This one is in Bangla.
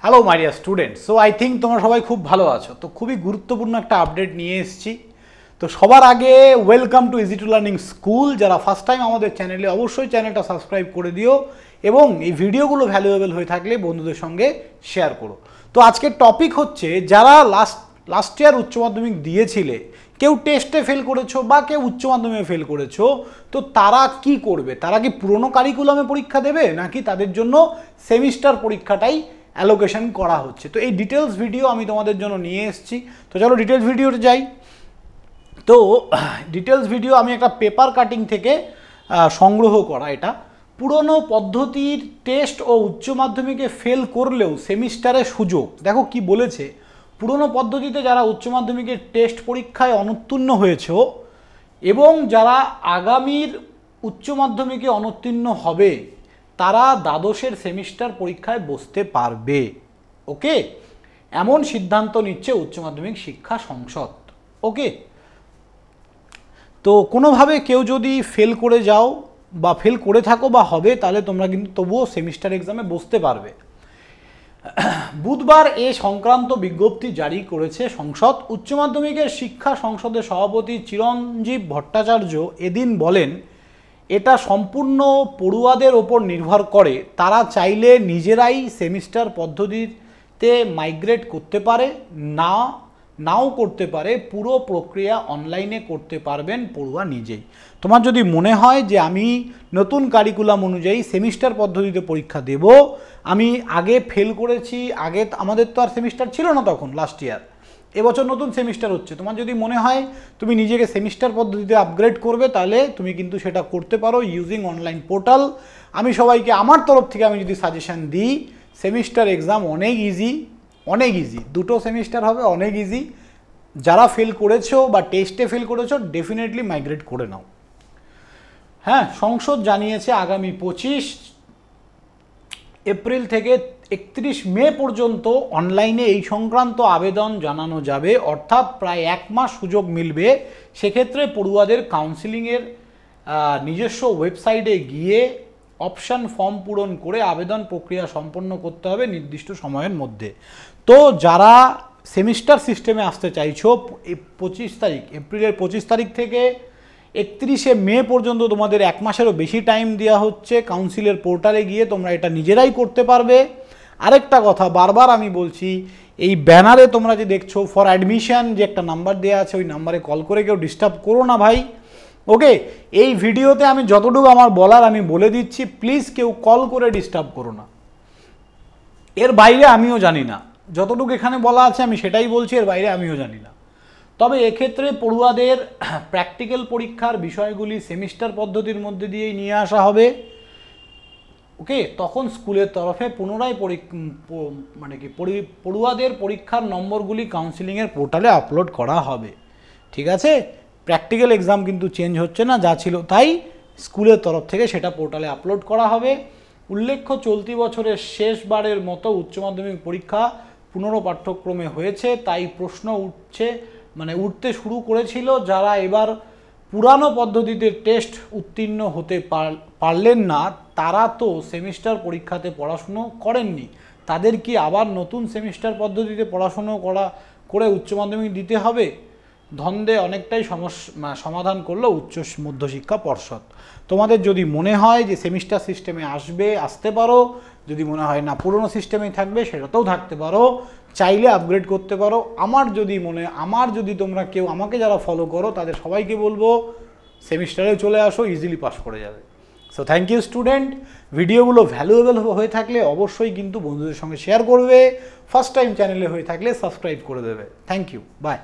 Hello my dear student. So I think তোমরা সবাই খুব ভালো আছো। তো খুবই গুরুত্বপূর্ণ একটা আপডেট নিয়ে এসেছি। তো সবার আগে welcome to easy to learning school. যারা ফার্স্ট টাইম আমাদের চ্যানেলে, অবশ্যই চ্যানেলটা সাবস্ক্রাইব করে দিও এবং এই ভিডিওগুলো ভ্যালুয়েবল হয়ে থাকলে বন্ধুদের সঙ্গে শেয়ার করো। তো আজকের টপিক হচ্ছে, যারা লাস্ট ইয়ার উচ্চ মাধ্যমিক দিয়েছিলে, কেউ টেস্টে ফেল করেছো বা কেউ উচ্চ মাধ্যমিকে ফেল করেছো, তো তারা কি করবে? তারা কি পুরনো কারিকুলামে পরীক্ষা দেবে, নাকি তাদের জন্য সেমিস্টার পরীক্ষাটাই অ্যালোকেশন করা হচ্ছে? তো এই ডিটেলস ভিডিও আমি তোমাদের জন্য নিয়ে এসেছি। তো চলো ডিটেলস ভিডিওতে যাই। তো ডিটেলস ভিডিও আমি একটা পেপার কাটিং থেকে সংগ্রহ করা। এটা পুরনো পদ্ধতির টেস্ট ও উচ্চ মাধ্যমিকে ফেল করলেও সেমিস্টারে সুযোগ। দেখো কি বলেছে, পুরনো পদ্ধতিতে যারা উচ্চ মাধ্যমিকের টেস্ট পরীক্ষায় অনুত্তীর্ণ হয়েছে এবং যারা আগামীর উচ্চ মাধ্যমিকে অনুত্তীর্ণ হবে, তারা দ্বাদশের সেমিস্টার পরীক্ষায় বসতে পারবে। ওকে, এমন সিদ্ধান্ত নিচ্ছে উচ্চ মাধ্যমিক শিক্ষা সংসদ। ওকে, তো কোনোভাবে কেউ যদি ফেল করে যাও বা ফেল করে থাকো বা হবে, তাহলে তোমরা কিন্তু তবুও সেমিস্টার এক্সামে বসতে পারবে। বুধবার এ সংক্রান্ত বিজ্ঞপ্তি জারি করেছে সংসদ। উচ্চ মাধ্যমিকের শিক্ষা সংসদের সভাপতি চিরঞ্জীব ভট্টাচার্য এদিন বলেন, এটা সম্পূর্ণ পড়ুয়াদের ওপর নির্ভর করে। তারা চাইলে নিজেরাই সেমিস্টার পদ্ধতিতে মাইগ্রেট করতে পারে, নাও করতে পারে। পুরো প্রক্রিয়া অনলাইনে করতে পারবেন পড়ুয়া নিজেই। তোমার যদি মনে হয় যে আমি নতুন কারিকুলাম অনুযায়ী সেমিস্টার পদ্ধতিতে পরীক্ষা দেব, আমি আগে ফেল করেছি, আগে আমাদের তো আর সেমিস্টার ছিল না তখন, লাস্ট ইয়ার, এবছর নতুন সেমিস্টার হচ্ছে, তোমার যদি মনে হয় তুমি নিজেকে সেমিস্টার পদ্ধতিতে আপগ্রেড করবে, তাহলে তুমি কিন্তু সেটা করতে পারো ইউজিং অনলাইন পোর্টাল। আমি সবাইকে আমার তরফ থেকে আমি যদি সাজেশান দিই, সেমিস্টার এক্সাম অনেক ইজি, দুটো সেমিস্টার হবে, অনেক ইজি। যারা ফেল করেছো বা টেস্টে ফেল করেছো, ডেফিনেটলি মাইগ্রেট করে নাও। হ্যাঁ, সংসদ জানিয়েছে আগামী 25 এপ্রিল থেকে 31 মে পর্যন্ত অনলাইনে এই সংক্রান্ত আবেদন জানানো যাবে, অর্থাৎ প্রায় 1 মাস সুযোগ মিলবে। সেক্ষেত্রে পড়ুয়াদের কাউন্সিলিংয়ের নিজস্ব ওয়েবসাইটে গিয়ে অপশান ফর্ম পূরণ করে আবেদন প্রক্রিয়া সম্পন্ন করতে হবে নির্দিষ্ট সময়ের মধ্যে। তো যারা সেমিস্টার সিস্টেমে আসতে চাইছো, 25 তারিখ, এপ্রিলের 25 তারিখ থেকে 31শে মে পর্যন্ত তোমাদের 1 মাসেরও বেশি টাইম দেওয়া হচ্ছে। কাউন্সিলের পোর্টালে গিয়ে তোমরা এটা নিজেরাই করতে পারবে। আরেকটা কথা বারবার আমি বলছি, এই ব্যানারে তোমরা যে দেখছো ফর অ্যাডমিশন যে একটা নাম্বার দেওয়া আছে, ওই নাম্বারে কল করে কেউ ডিস্টার্ব করো না ভাই। ওকে, এই ভিডিওতে আমি যতটুকু আমার বলার আমি বলে দিচ্ছি, প্লিজ কেউ কল করে ডিস্টার্ব করো না। এর বাইরে আমিও জানি না, যতটুকু এখানে বলা আছে আমি সেটাই বলছি, এর বাইরে আমিও জানি না। তবে এক্ষেত্রে পড়ুয়াদের প্র্যাকটিক্যাল পরীক্ষার বিষয়গুলি সেমিস্টার পদ্ধতির মধ্যে দিয়েই নিয়ে আসা হবে। ওকে, তখন স্কুলের তরফে পুনরায় পড়ুয়াদের পরীক্ষার নম্বরগুলি কাউন্সিলিংয়ের পোর্টালে আপলোড করা হবে। ঠিক আছে, প্র্যাকটিক্যাল এক্সাম কিন্তু চেঞ্জ হচ্ছে না, যা ছিল তাই স্কুলের তরফ থেকে সেটা পোর্টালে আপলোড করা হবে। উল্লেখ্য, চলতি বছরের শেষবারের মতো উচ্চ মাধ্যমিক পরীক্ষা পুনঃপাঠ্যক্রমে হয়েছে, তাই প্রশ্ন উঠতে শুরু করেছিল, যারা এবার পুরানো পদ্ধতিতে টেস্ট উত্তীর্ণ হতে পারলেন না, তারা তো সেমিস্টার পরীক্ষাতে পড়াশুনো করেননি, তাদের কি আবার নতুন সেমিস্টার পদ্ধতিতে পড়াশুনো করে উচ্চ মাধ্যমিক দিতে হবে? ধন্দে অনেকটাই সমাধান করলো উচ্চ মধ্যশিক্ষা পর্ষদ। তোমাদের যদি মনে হয় যে সেমিস্টার সিস্টেমে আসতে পারো, যদি মনে হয় না পুরনো সিস্টেমেই থাকবে, সেটাতেও থাকতে পারো, চাইলে আপগ্রেড করতে পারো। আমার যদি তোমরা কেউ আমাকে যারা ফলো করো, তাদের সবাইকে বলবো সেমিস্টারে চলে আসো, ইজিলি পাস করে যাবে। So thank you student. ভিডিওগুলো ভ্যালুয়েবল হয়ে থাকলে অবশ্যই কিন্তু বন্ধুদের সঙ্গে শেয়ার করবে। ফার্স্ট টাইম চ্যানেলে হয়ে থাকলে সাবস্ক্রাইব করে দেবে। Thank you, by.